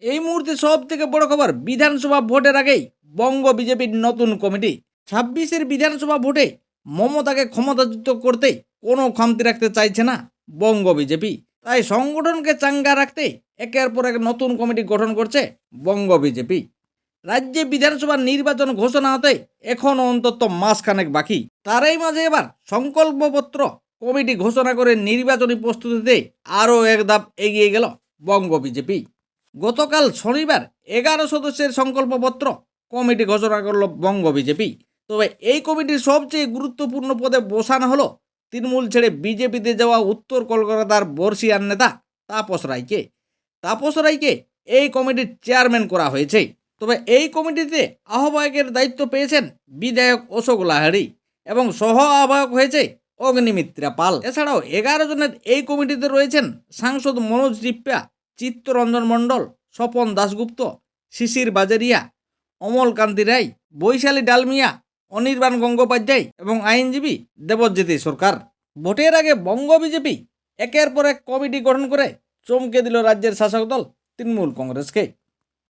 এই মুহূর্তে সব থেকে বড় খবর, বিধানসভা ভোটের আগেই বঙ্গ বিজেপির নতুন কমিটি। ২৬-এর বিধানসভা ভোটে মমতাকে ক্ষমতাচ্যুত করতে কোনো খামতি রাখতে চাইছে না বঙ্গ বিজেপি। তাই সংগঠনকে চাঙ্গা রাখতে একের পর এক নতুন কমিটি গঠন করছে বঙ্গ বিজেপি। রাজ্যে বিধানসভা নির্বাচন ঘোষণা হতে এখন অন্তত মাসখানেক বাকি। তারই মাঝে এবার সংকল্পপত্র কমিটি ঘোষণা করে নির্বাচনী প্রস্তুতিতে আরও এক ধাপ এগিয়ে গেল বঙ্গ বিজেপি। গতকাল শনিবার 11 সদস্যের সংকল্পপত্র কমিটি ঘোষণা করল বঙ্গ বিজেপি। তবে এই কমিটির সবচেয়ে গুরুত্বপূর্ণ পদে বসানো হলো তৃণমূল ছেড়ে বিজেপিতে যাওয়া উত্তর কলকাতার বর্ষিয়ান নেতা তাপস রায়কে। তাপস রায়কে এই কমিটির চেয়ারম্যান করা হয়েছে। তবে এই কমিটিতে আহ্বায়কের দায়িত্ব পেয়েছেন বিধায়ক অশোক লাহিড়ী এবং সহ আহ্বায়ক হয়েছে অগ্নিমিত্রা পাল। এছাড়াও 11 জনের এই কমিটিতে রয়েছেন সাংসদ মনোজ রিপ্পা, চিত্তরঞ্জন মণ্ডল, স্বপন দাশগুপ্ত, শিশির বাজেরিয়া, অমলকান্তি রায়, বৈশালী ডালমিয়া, অনির্বাণ গঙ্গোপাধ্যায় এবং আইনজীবী দেবজ্যোতি সরকার। ভোটের আগে বঙ্গ বিজেপি একের পর এক কমিটি গঠন করে চমকে দিল রাজ্যের শাসক দল তৃণমূল কংগ্রেসকে।